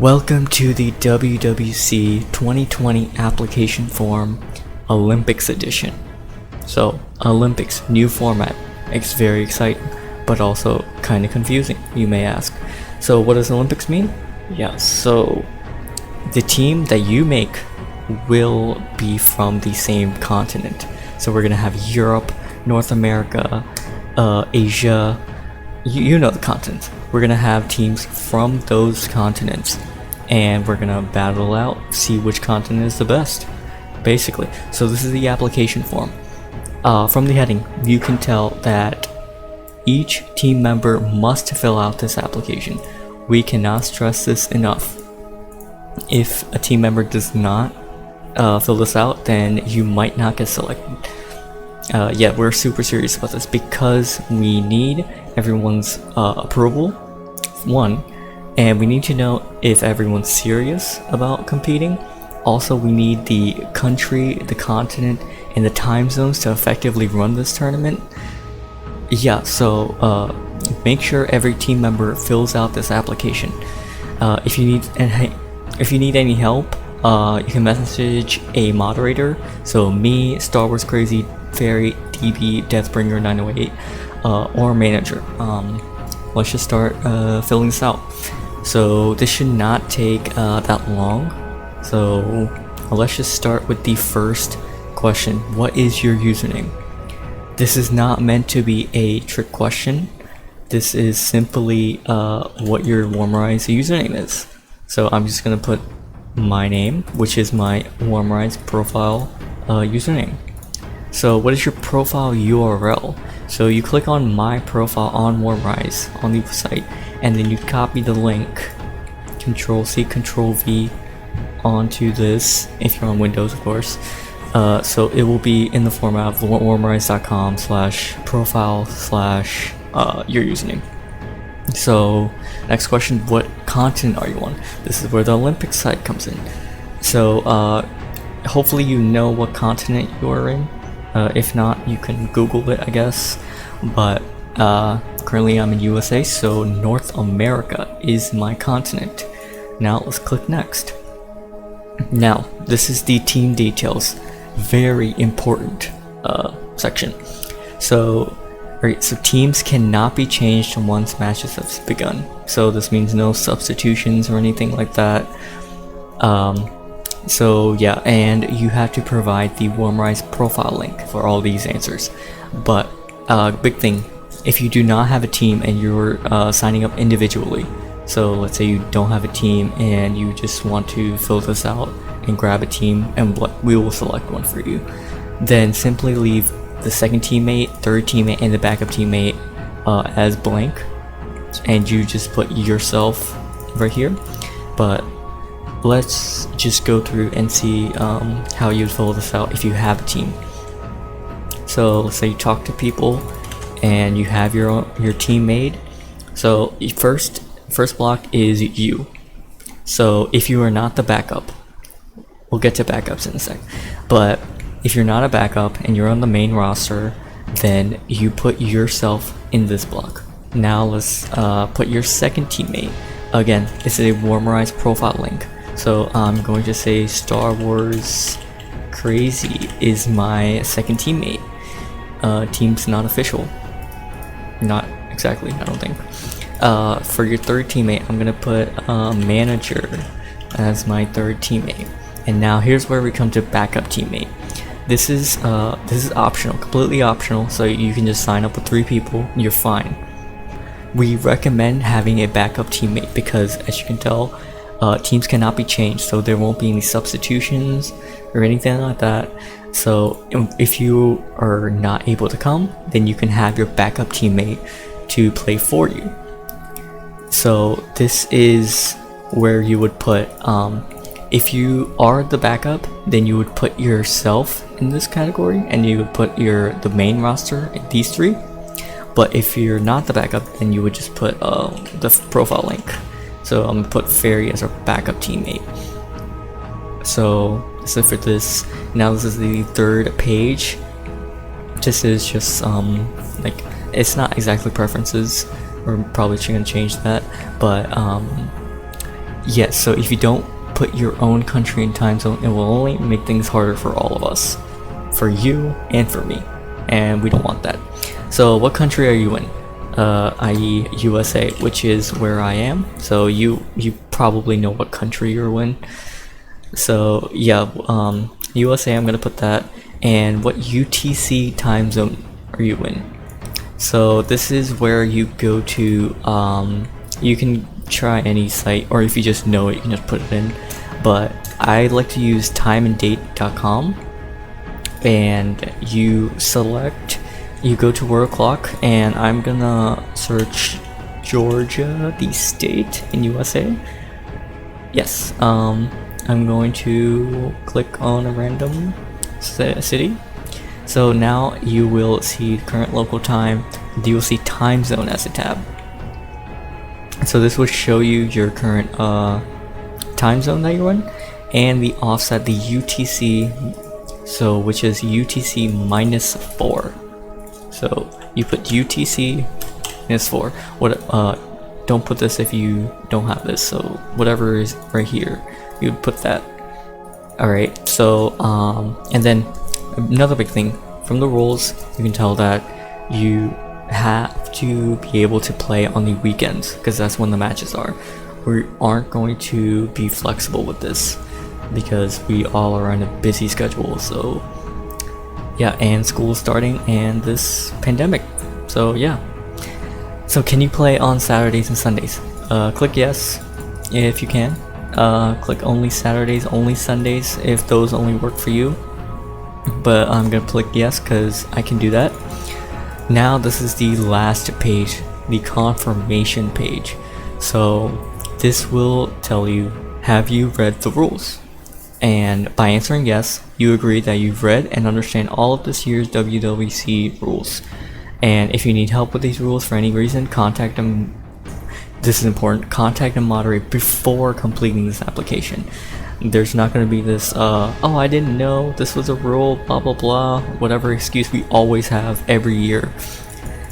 Welcome to the WWC 2020 application form Olympics edition. So, Olympics, new format. It's very exciting, but also kind of confusing, you may ask. So what does Olympics mean? Yeah, so the team that you make will be from the same continent. So we're gonna have Europe, North America, Asia, you know the continents. We're gonna have teams from those continents and we're gonna battle out, see which continent is the best, basically. So this is the application form. From the heading, you can tell that each team member must fill out this application. We cannot stress this enough. If a team member does not fill this out, then you might not get selected. Yeah, we're super serious about this because we need everyone's approval, one, and we need to know if everyone's serious about competing. Also, we need the country, the continent, and the time zones to effectively run this tournament. Yeah, so make sure every team member fills out this application. If you need any help, you can message a moderator. So me, Star Wars Crazy Fairy, DB, Deathbringer 908, or manager. Let's just start filling this out. So this should not take that long. So let's just start with the first question. What is your username? This is not meant to be a trick question. This is simply what your Warmrise username is. So I'm just gonna put my name, which is my Warmrise profile username. So what is your profile URL? So you click on my profile on Warmrise on the site, and then you copy the link, Control C, Control V onto this, if you're on Windows of course. So it will be in the format of warmrise.com/profile/ your username. So next question, what continent are you on? This is where the Olympics site comes in. So hopefully you know what continent you're in. If not, you can Google it, I guess. But currently I'm in USA, so North America is my continent. Now let's click next. Now this is the team details, very important section. So teams cannot be changed once matches have begun. So this means no substitutions or anything like that. So yeah, and you have to provide the Warmrise profile link for all these answers. But big thing, if you do not have a team and you're signing up individually, so let's say you don't have a team and you just want to fill this out and grab a team, and we will select one for you, then simply leave the second teammate, third teammate, and the backup teammate as blank, and you just put yourself right here. But let's just go through and see how you fill this out if you have a team. So let's say you talk to people and you have your team made. So first block is you. So if you are not the backup, we'll get to backups in a sec, but if you're not a backup and you're on the main roster, then you put yourself in this block. Now let's put your second teammate. Again, this is a Warmrise profile link. So I'm going to say Star Wars Crazy is my second teammate. Team's not official. Not exactly, I don't think. For your third teammate, I'm gonna put manager as my third teammate. And now here's where we come to backup teammate. This is optional, completely optional. So you can just sign up with 3 people. You're fine. We recommend having a backup teammate because, as you can tell, teams cannot be changed, so there won't be any substitutions or anything like that. So if you are not able to come, then you can have your backup teammate to play for you. So this is where you would put, if you are the backup, then you would put yourself in this category, and you would put the main roster, these 3. But if you're not the backup, then you would just put the profile link. So I'm gonna put Fairy as our backup teammate. So for this, now this is the third page. This is just like, it's not exactly preferences. We're probably gonna change that, but Yes, so if you don't put your own country and time zone, it will only make things harder for all of us, for you and for me, and we don't want that. So what country are you in? I.e. USA, which is where I am. So you probably know what country you're in. So yeah, USA, I'm gonna put that. And what UTC time zone are you in? So this is where you go to, you can try any site, or if you just know it, you can just put it in. But I like to use timeanddate.com, and you go to world clock, and I'm gonna search Georgia, the state in USA. Yes, I'm going to click on a random city. So now you will see current local time. You will see time zone as a tab. So this will show you your current time zone that you're in, and the offset, the UTC, so which is UTC -4. So you put UTC -4. Don't put this if you don't have this. So whatever is right here, you would put that. Alright, so and then another big thing, from the rules you can tell that you have to be able to play on the weekends, because that's when the matches are. We aren't going to be flexible with this because we all are on a busy schedule. So yeah, and school is starting and this pandemic. So yeah. So can you play on Saturdays and Sundays? Click yes if you can. Click only Saturdays, only Sundays if those only work for you. But I'm gonna click yes because I can do that. Now this is the last page, the confirmation page. So this will tell you, have you read the rules? And by answering yes, you agree that you've read and understand all of this year's WWC rules. And if you need help with these rules for any reason, contact them. This is important. Contact and moderate before completing this application. There's not going to be this, oh, I didn't know this was a rule, blah blah blah, whatever excuse we always have every year.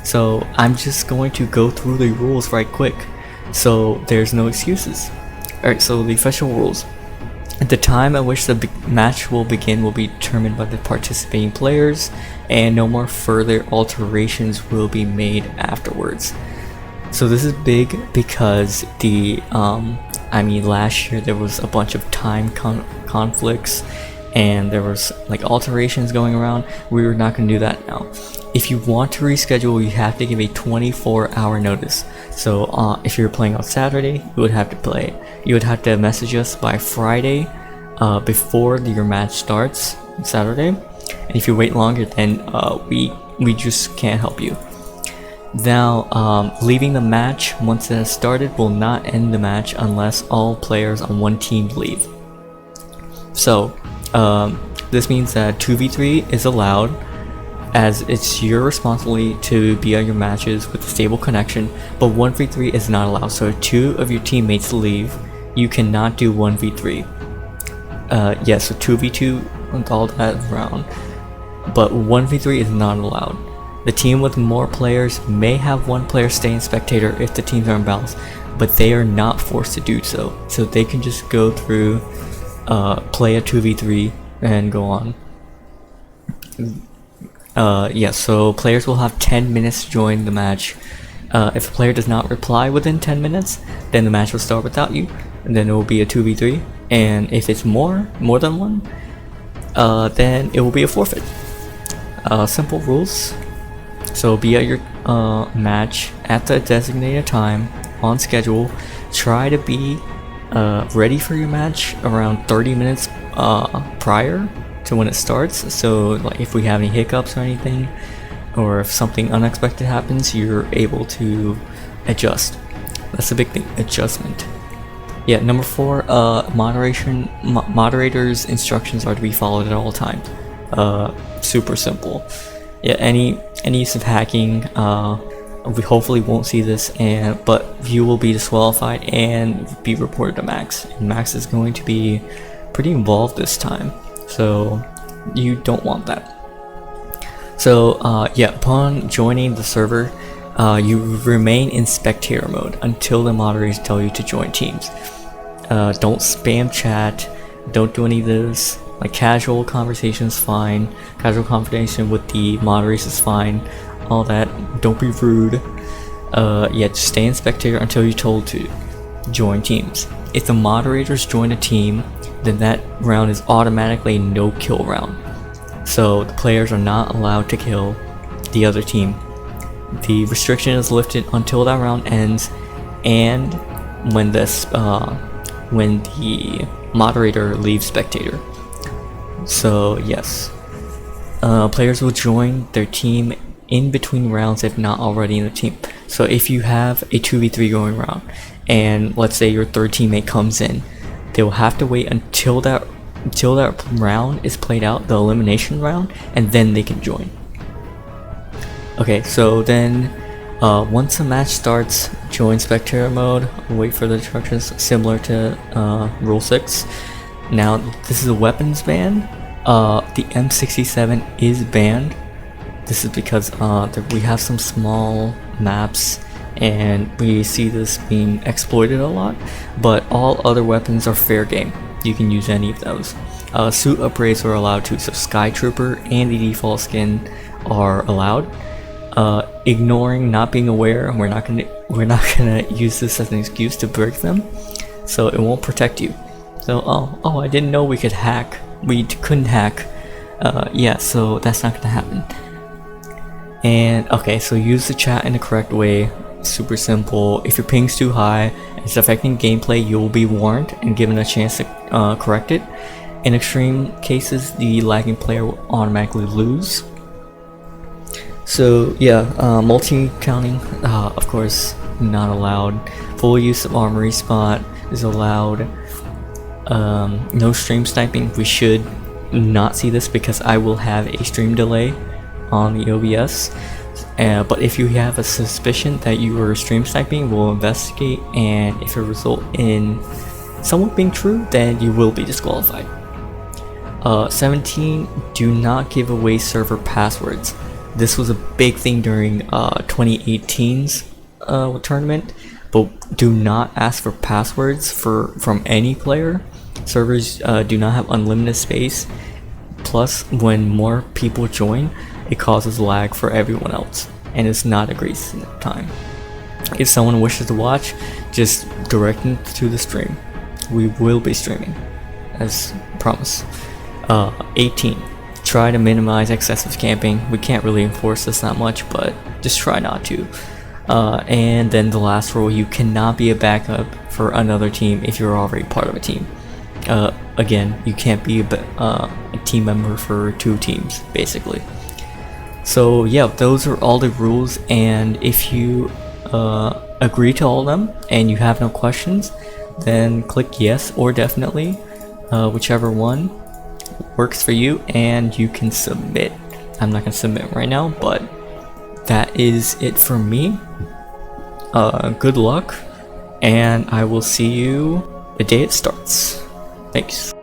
So I'm just going to go through the rules right quick, so there's no excuses. Alright, so the official rules. The time at which the match will begin will be determined by the participating players, and no more further alterations will be made afterwards. So this is big because the last year there was a bunch of time conflicts, and there was like alterations going around. We're not going to do that now. If you want to reschedule, you have to give a 24-hour notice. So if you're playing on Saturday, you would have to message us by Friday before your match starts on Saturday. And if you wait longer, then we just can't help you. Now, leaving the match once it has started will not end the match unless all players on one team leave. So this means that 2v3 is allowed, as it's your responsibility to be on your matches with a stable connection, but 1v3 is not allowed. So if 2 of your teammates leave, you cannot do 1v3. Yeah, so 2v2 with all that round, but 1v3 is not allowed. The team with more players may have one player stay in spectator if the teams are imbalanced, but they are not forced to do so. So they can just go through, play a 2v3 and go on. Yeah, so players will have 10 minutes to join the match. If a player does not reply within 10 minutes, then the match will start without you, and then it will be a 2v3. And if it's more than one, then it will be a forfeit. Simple rules. So be at your match at the designated time on schedule. Try to be ready for your match around 30 minutes prior to when it starts. So like if we have any hiccups or anything, or if something unexpected happens, you're able to adjust. That's the big thing, adjustment. Yeah, number 4, moderators' instructions are to be followed at all times. Super simple. Yeah, any use of hacking, we hopefully won't see this, but you will be disqualified and be reported to Max. And Max is going to be pretty involved this time, so you don't want that. So yeah, upon joining the server, you remain in spectator mode until the moderators tell you to join teams. Don't spam chat. Don't do any of this. Like casual conversation is fine. Casual conversation with the moderators is fine. All that. Don't be rude. Yeah, just stay in spectator until you're told to join teams. If the moderators join a team, then that round is automatically a no kill round. So the players are not allowed to kill the other team. The restriction is lifted until that round ends, and when the moderator leaves spectator. So yes, players will join their team in between rounds if not already in the team. So if you have a 2v3 going round, and let's say your third teammate comes in, they will have to wait until that round is played out, the elimination round, and then they can join. Okay, so then once a match starts, join spectator mode, wait for the instructions, similar to Rule 6. Now this is a weapons ban. The M67 is banned. This is because we have some small maps and we see this being exploited a lot, but all other weapons are fair game. You can use any of those. Suit upgrades are allowed too, so Sky Trooper and the default skin are allowed. Ignoring, not being aware, we're not gonna use this as an excuse to break them, so it won't protect you. So oh, I didn't know we could hack. We couldn't hack. Yeah, so that's not gonna happen. And okay, so use the chat in the correct way. Super simple. If your ping's too high and it's affecting gameplay, you will be warned and given a chance to correct it. In extreme cases, the lagging player will automatically lose. So yeah, multi-counting, of course, not allowed. Full use of armory spot is allowed. No stream sniping. We should not see this because I will have a stream delay on the OBS. But if you have a suspicion that you were stream sniping, we'll investigate, and if it results in somewhat being true, then you will be disqualified. 17, do not give away server passwords. This was a big thing during 2018's tournament, but do not ask for passwords from any player. Servers do not have unlimited space. Plus, when more people join, it causes lag for everyone else, and it's not a great time. If someone wishes to watch, just direct them to the stream. We will be streaming, as promised. 18. Try to minimize excessive camping. We can't really enforce this that much, but just try not to. And then the last rule, you cannot be a backup for another team if you're already part of a team. Again, you can't be a team member for two teams, basically. So yeah, those are all the rules, and if you agree to all of them and you have no questions, then click yes or definitely, whichever one works for you, and you can submit. I'm not gonna submit right now, but that is it for me. Good luck, and I will see you the day it starts. Thanks.